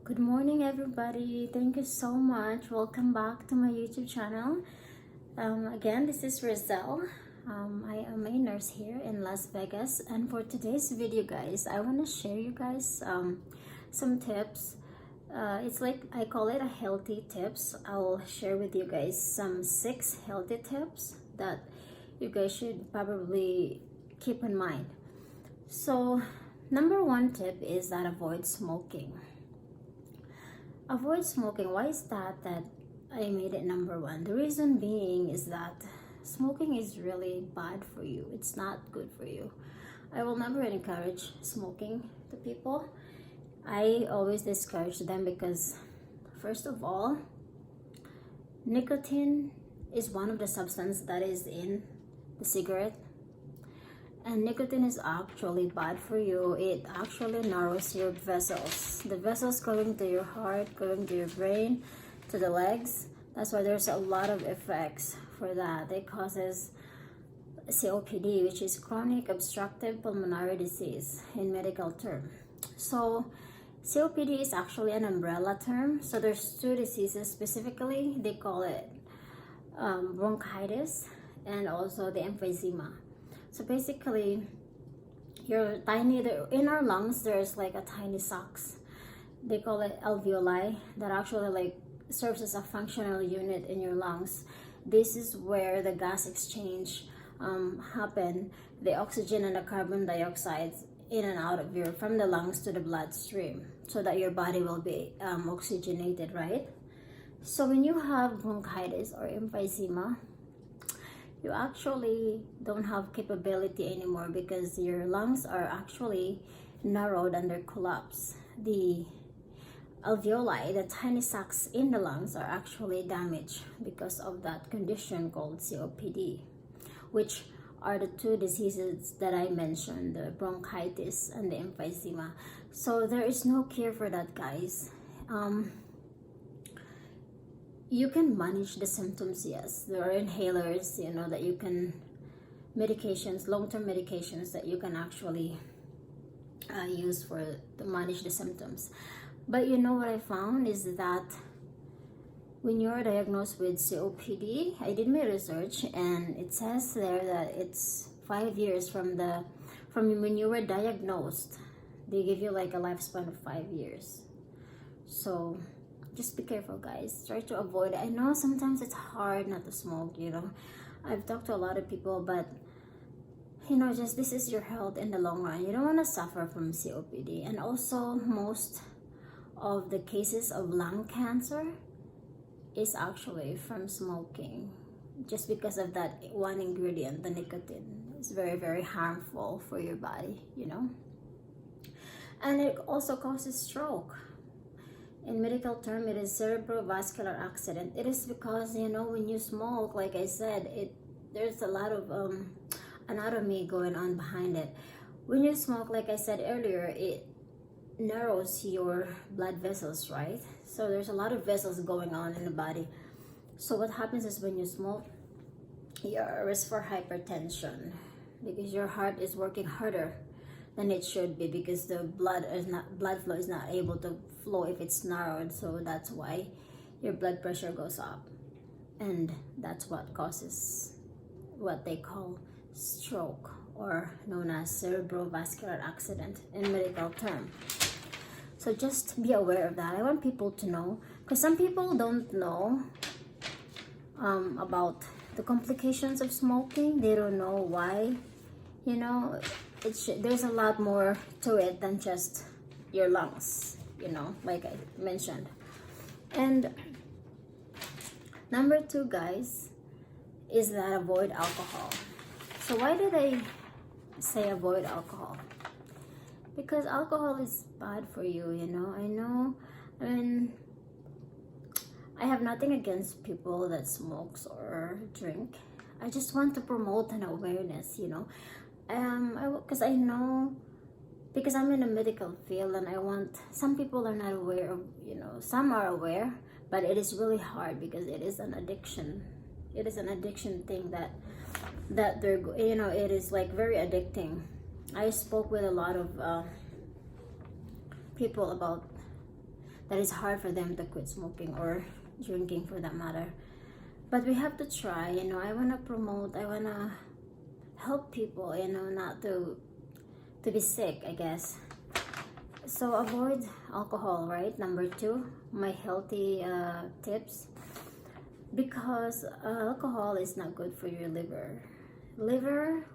Good morning, everybody. Thank you so much. Welcome back to my YouTube channel. Again, this is Roselle. I am a nurse here in Las Vegas, and for today's video, guys, I want to share you guys some tips. It's like I call it a healthy tips. I'll share with you guys some 6 healthy tips that you guys should probably keep in mind. So, number 1 tip is that avoid smoking. Avoid smoking. Why is that I made it number 1? The reason being is that smoking is really bad for you. It's not good for you. I will never encourage smoking to people. I always discourage them because, first of all, nicotine is one of the substances that is in the cigarette. And nicotine is actually bad for you. It actually narrows your vessels. The vessels going to your heart, going to your brain, to the legs. That's why there's a lot of effects for that. It causes COPD, which is chronic obstructive pulmonary disease in medical term. So COPD is actually an umbrella term. So there's 2 diseases specifically. They call it bronchitis and also the emphysema. So basically, in our lungs, there's like a tiny sacs. They call it alveoli that actually like serves as a functional unit in your lungs. This is where the gas exchange happen, the oxygen and the carbon dioxide in and out of from the lungs to the bloodstream, so that your body will be oxygenated, right? So when you have bronchitis or emphysema, you actually don't have capability anymore because your lungs are actually narrowed under collapse. The alveoli, the tiny sacs in the lungs, are actually damaged because of that condition called COPD, which are the 2 diseases that I mentioned, the bronchitis and the emphysema. So there is no cure for that, guys. You can manage the symptoms, yes. There are inhalers, that you can, medications, long-term medications that you can actually use to manage the symptoms. But what I found is that when you're diagnosed with COPD, I did my research and it says there that it's 5 years from when you were diagnosed. They give you like a lifespan of 5 years. So just be careful, guys. Try to avoid it. I know sometimes it's hard not to smoke, I've talked to a lot of people, but just this is your health in the long run. You don't want to suffer from COPD. And also, most of the cases of lung cancer is actually from smoking, just because of that one ingredient, the nicotine. It's very, very harmful for your body, And it also causes stroke. In medical term, it is cerebrovascular accident. It is because, when you smoke, like I said, there's a lot of anatomy going on behind it. When you smoke, like I said earlier, it narrows your blood vessels, right? So there's a lot of vessels going on in the body. So what happens is when you smoke, you're at risk for hypertension because your heart is working harder than it should be, because the blood flow is not able to flow if it's narrowed. So that's why your blood pressure goes up, and that's what causes what they call stroke, or known as cerebrovascular accident in medical term. So just be aware of that. I want people to know, because some people don't know about the complications of smoking. They don't know why. There's a lot more to it than just your lungs, like I mentioned. And number 2, guys, is that avoid alcohol. So why did I say avoid alcohol? Because alcohol is bad for you, I know. I have nothing against people that smokes or drink. I just want to promote an awareness, because I'm in the medical field, and some people are not aware of, some are aware, but it is really hard because it is an addiction. It is an addiction thing that they're, it is like very addicting. I spoke with a lot of people about that is hard for them to quit smoking or drinking for that matter. But we have to try, you know. I want to promote, I want to help people, you know, not to be sick, I guess. So avoid alcohol, right? Number 2, my healthy tips. Because alcohol is not good for your liver. Liver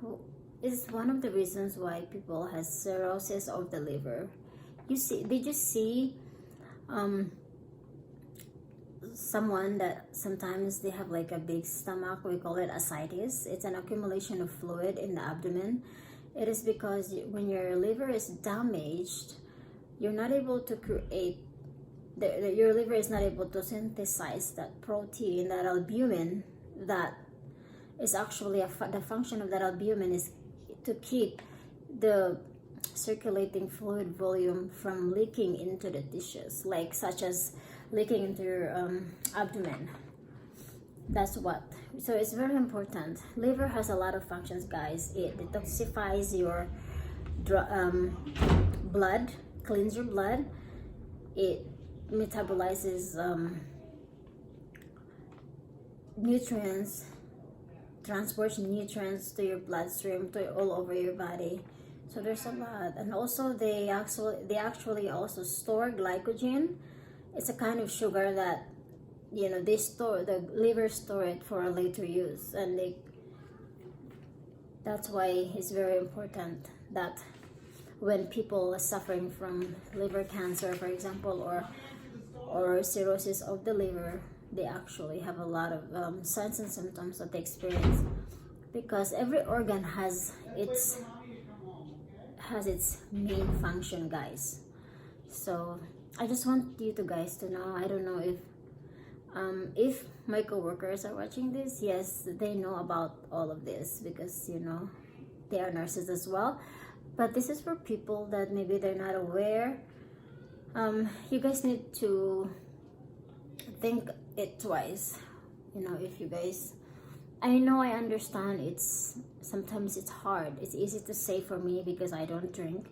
is one of the reasons why people has cirrhosis of the liver. Did you see someone that sometimes they have like a big stomach? We call it ascites. It's an accumulation of fluid in the abdomen. It is because when your liver is damaged, you're not able to create, your liver is not able to synthesize that protein, that albumin, that is actually the function of that albumin is to keep the circulating fluid volume from leaking into the tissues, like such as leaking into your abdomen. That's what. So it's very important. Liver has a lot of functions, guys. It detoxifies your blood, cleans your blood. It metabolizes nutrients, transports nutrients to your bloodstream, to all over your body. So there's a lot. And also they actually also store glycogen. It's a kind of sugar that, you know, the liver store it for later use, and that's why it's very important that when people are suffering from liver cancer, for example, or cirrhosis of the liver, they actually have a lot of signs and symptoms that they experience, because every organ has its main function, guys. So I just want you guys to know. I don't know if my coworkers are watching this. Yes, they know about all of this because, you know, they are nurses as well. But this is for people that maybe they're not aware. You guys need to think it twice. You know, if you guys, I know, I understand sometimes it's hard. It's easy to say for me because I don't drink.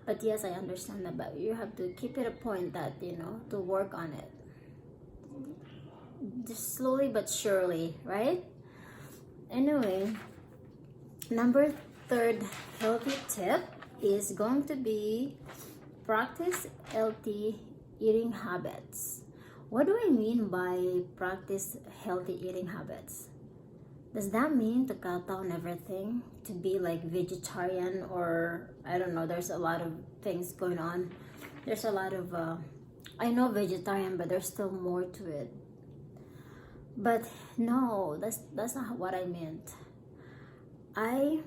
But yes, I understand that, but you have to keep it a point that, you know, to work on it. Just slowly but surely, right? Anyway, number 3rd healthy tip is going to be practice healthy eating habits. What do I mean by practice healthy eating habits? Does that mean to cut down everything, to be like vegetarian, or I don't know, there's a lot of things going on. There's a lot of I know vegetarian, but there's still more to it. But no, that's not what I meant. I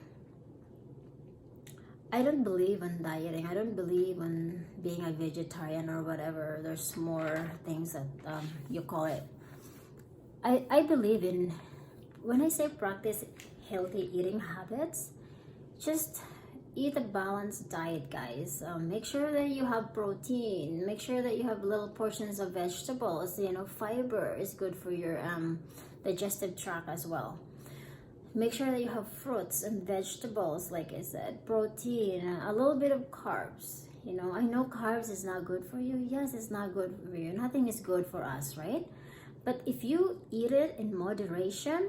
don't believe in dieting. I don't believe in being a vegetarian or whatever. There's more things that you call it. I believe in, when I say practice healthy eating habits, just eat a balanced diet, guys. Make sure that you have protein. Make sure that you have little portions of vegetables. You know, fiber is good for your digestive tract as well. Make sure that you have fruits and vegetables, like I said, protein, a little bit of carbs. You know, I know carbs is not good for you. Yes, it's not good for you. Nothing is good for us, right? But if you eat it in moderation,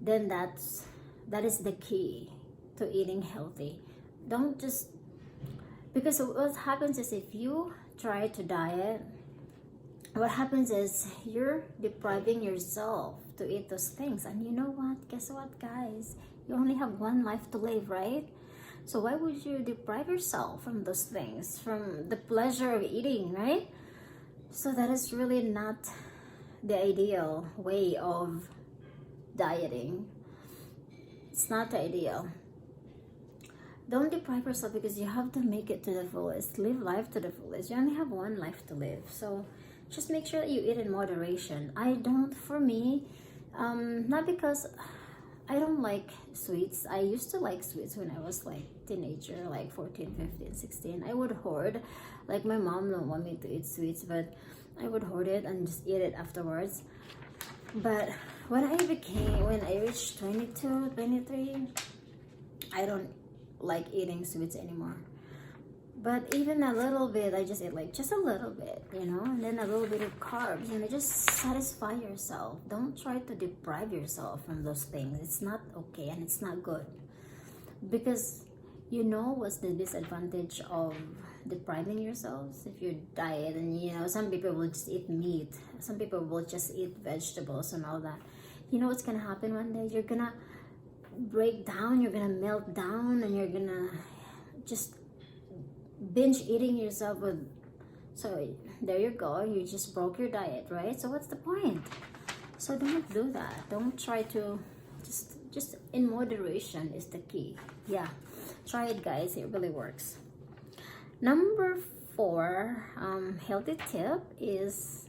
then that is the key to eating healthy. Don't just, because what happens is if you try to diet, what happens is you're depriving yourself to eat those things. And you know what? Guess what, guys? You only have one life to live, right? So why would you deprive yourself from those things, from the pleasure of eating, right? So that is really not the ideal way of dieting. It's not the ideal. Don't deprive yourself, because you have to make it to the fullest. Live life to the fullest. You only have one life to live. So just make sure that you eat in moderation. For me, not because I don't like sweets. I used to like sweets when I was like teenager, like 14, 15, 16. I would hoard. Like my mom don't want me to eat sweets, but I would hoard it and just eat it afterwards. But when I reached 22, 23, I don't like eating sweets anymore. But even a little bit, I just eat like just a little bit, you know, and then a little bit of carbs, you know, just satisfy yourself. Don't try to deprive yourself from those things. It's not okay and it's not good. Because you know what's the disadvantage of depriving yourselves? If you diet and, you know, some people will just eat meat, some people will just eat vegetables and all that. You know what's gonna happen one day? You're gonna break down, you're gonna melt down, and you're gonna just binge eating yourself with. So there you go, you just broke your diet, right? So what's the point? So don't do that. Don't try to, just in moderation is the key. Yeah, try it, guys. It really works. Number 4 healthy tip is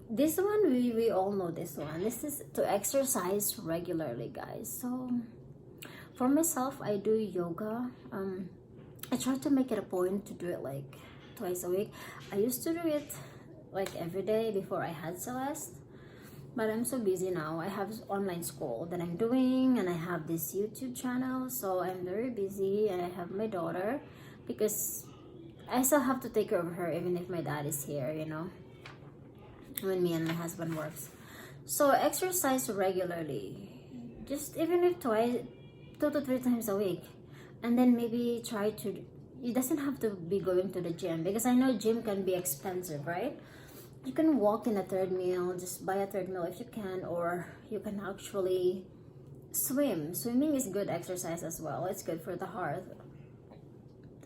this one. We all know this one. This is to exercise regularly, guys. So for myself, I do yoga. I try to make it a point to do it like twice a week. I used to do it like every day before I had Celeste, but I'm so busy now. I have online school that I'm doing, and I have this YouTube channel, so I'm very busy, and I have my daughter because I still have to take care of her even if my dad is here, you know, when me and my husband works. So exercise regularly, just even if 2 to 3 times a week. And then maybe try to, it doesn't have to be going to the gym, because I know gym can be expensive, right? You can walk in a treadmill, just buy a treadmill if you can, or you can actually swim. Swimming is good exercise as well. It's good for the heart.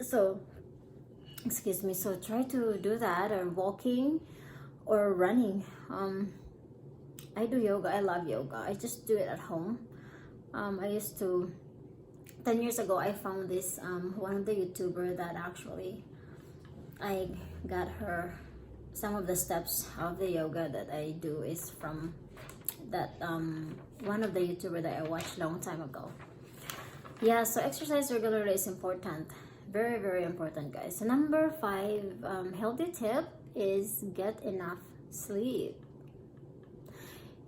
So, excuse me, so try to do that, or walking or running. I do yoga. I love yoga. I just do it at home. I used to 10 years ago, I found this one of the YouTuber that actually I got her. Some of the steps of the yoga that I do is from that one of the YouTuber that I watched long time ago. Yeah, so exercise regularly is important. Very, very important, guys. So number 5 healthy tip is get enough sleep.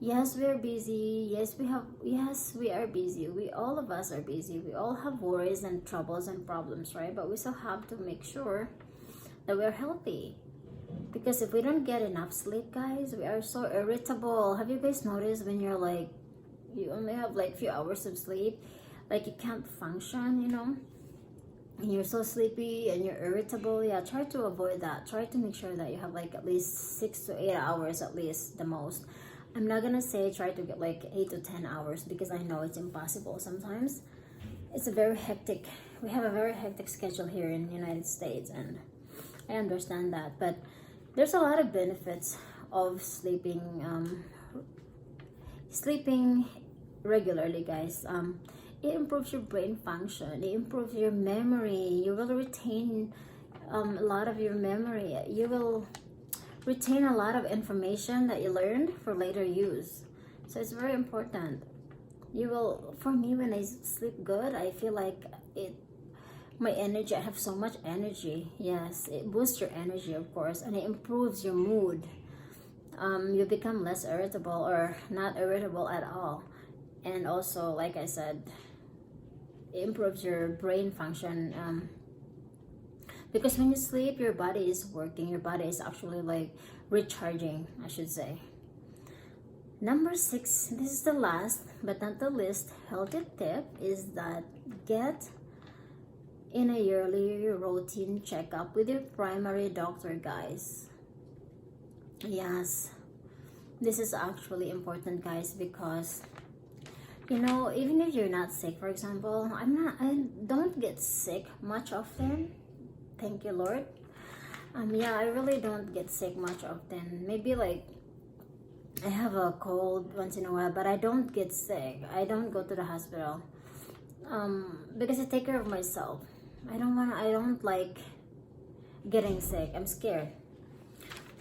Yes, we are busy. Yes, we are busy. All of us are busy. We all have worries and troubles and problems, right? But we still have to make sure that we're healthy. Because if we don't get enough sleep, guys, we are so irritable. Have you guys noticed when you're like, you only have like few hours of sleep, like you can't function, you know? And you're so sleepy and you're irritable. Yeah, try to avoid that. Try to make sure that you have like at least 6 to 8 hours at least, the most. I'm not gonna say try to get like 8 to 10 hours, because I know it's impossible sometimes. It's a very hectic, we have a very hectic schedule here in the United States, and I understand that. But there's a lot of benefits of sleeping regularly, guys. It improves your brain function. It improves your memory. You will retain a lot of your memory. You will retain a lot of information that you learned for later use. So it's very important. You will, for me, when I sleep good, I feel like my energy, I have so much energy. Yes, it boosts your energy, of course, and it improves your mood. You become less irritable, or not irritable at all. And also, like I said, it improves your brain function. Because when you sleep, your body is working. Your body is actually like recharging, I should say. Number 6, this is the last but not the least healthy tip, is that get in a yearly routine checkup with your primary doctor, guys. Yes, this is actually important, guys, because you know, even if you're not sick, for example, I don't get sick much often. Thank you, Lord. Yeah, I really don't get sick much often. Maybe like I have a cold once in a while, but I don't get sick. I don't go to the hospital because I take care of myself. I don't like getting sick. I'm scared.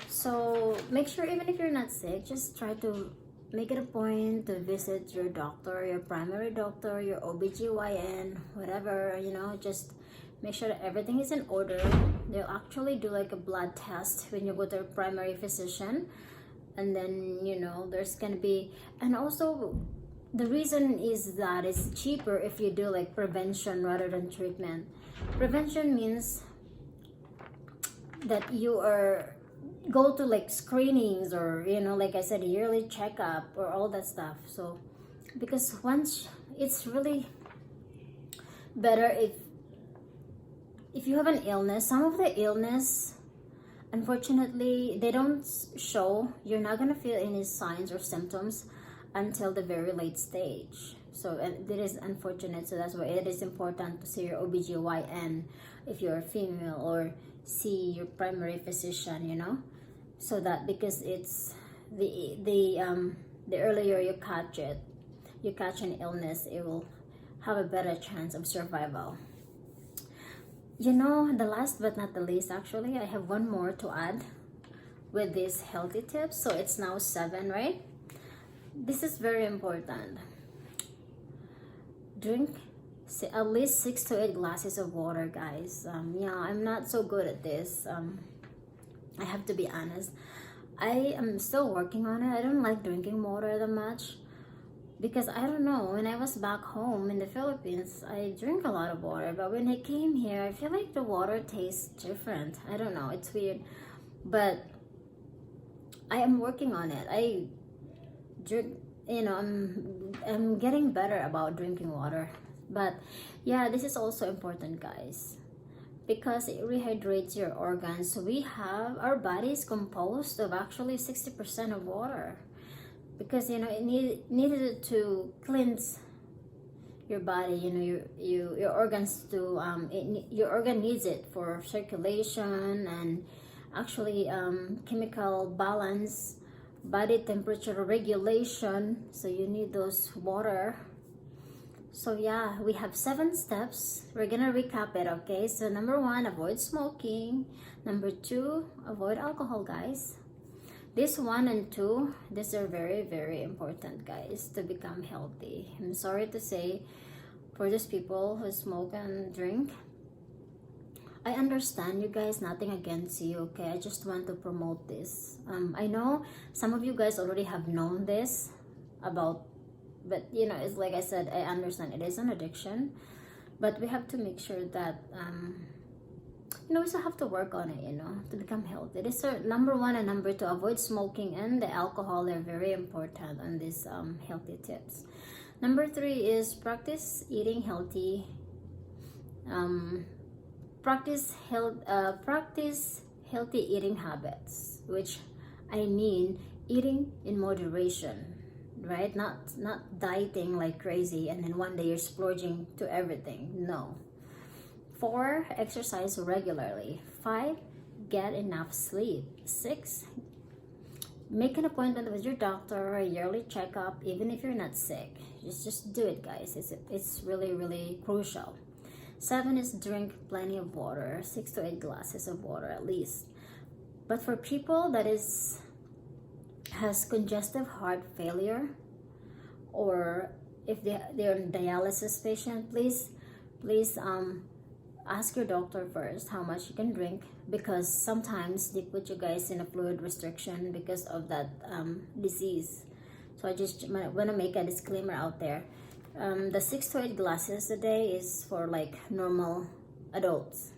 So make sure, even if you're not sick, just try to make it a point to visit your doctor, your primary doctor, your OBGYN, whatever, you know, just make sure that everything is in order. They'll actually do like a blood test when you go to a primary physician. And then, you know, there's gonna be, and also the reason is that it's cheaper if you do like prevention rather than treatment. Prevention means that you are go to like screenings, or you know, like I said, yearly checkup or all that stuff. So because once it's really better if you have an illness. Some of the illness, unfortunately, they don't show. You're not gonna feel any signs or symptoms until the very late stage. So and it is unfortunate. So that's why it is important to see your OBGYN if you're a female, or see your primary physician, you know, so that, because it's the earlier you catch it, you catch an illness, it will have a better chance of survival. You know, the last but not the least, actually, I have one more to add with these healthy tips. So it's now 7, right? This is very important. Drink at least 6 to 8 glasses of water, guys. Yeah, I'm not so good at this. I have to be honest. I am still working on it. I don't like drinking water that much, because I don't know, when I was back home in the Philippines, I drink a lot of water, but when I came here, I feel like the water tastes different. I don't know, it's weird, but I am working on it. I drink, you know, I'm getting better about drinking water. But yeah, this is also important, guys, because it rehydrates your organs. So we have, our body is composed of actually 60% of water, because you know it needed to cleanse your body, you know, your organs to your organ needs it for circulation and actually chemical balance, body temperature regulation. So you need those water. So yeah, we have 7 steps. We're gonna recap it, okay? So number 1, avoid smoking. Number 2, avoid alcohol, guys. This 1 and 2, these are very, very important, guys, to become healthy. I'm sorry to say, for those people who smoke and drink, I understand you guys, nothing against you, okay? I just want to promote this. I know some of you guys already have known this about, but you know, it's like I said, I understand it is an addiction, but we have to make sure that you know, we still have to work on it, you know, to become healthy. This are number 1 and number 2, avoid smoking and the alcohol. They're very important on these healthy tips. Number 3 is practice eating healthy. Practice healthy eating habits, which I mean eating in moderation, right? Not dieting like crazy and then one day you're splurging to everything. No. 4, exercise regularly. 5, get enough sleep. 6, make an appointment with your doctor or a yearly checkup, even if you're not sick. Just do it, guys. It's really, really crucial. 7 is drink plenty of water, 6 to 8 glasses of water at least. But for people that has congestive heart failure, or if they're a dialysis patient, please ask your doctor first how much you can drink, because sometimes they put you guys in a fluid restriction because of that disease. So I just want to make a disclaimer out there. The 6 to 8 glasses a day is for like normal adults,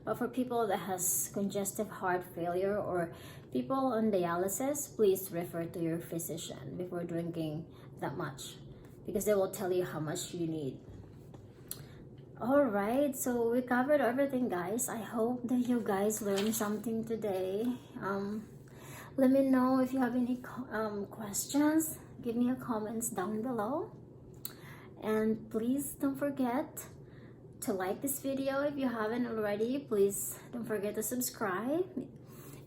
but for people that has congestive heart failure or people on dialysis, please refer to your physician before drinking that much, because they will tell you how much you need. Alright, so we covered everything, guys. I hope that you guys learned something today. Let me know if you have any questions. Give me a comments down below. And please don't forget to like this video if you haven't already. Please don't forget to subscribe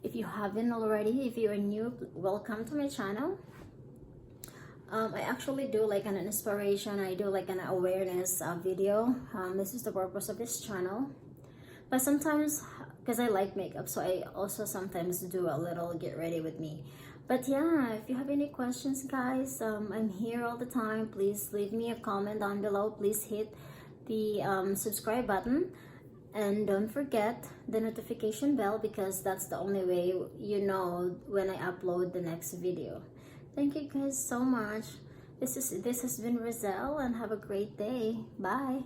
if you haven't already. If you are new, welcome to my channel. I actually do like an inspiration, I do like an awareness video. This is the purpose of this channel. But sometimes, because I like makeup, so I also sometimes do a little get ready with me. But yeah, if you have any questions, guys, I'm here all the time. Please leave me a comment down below. Please hit the subscribe button. And don't forget the notification bell, because that's the only way you know when I upload the next video. Thank you guys so much. This has been Roselle, and have a great day. Bye.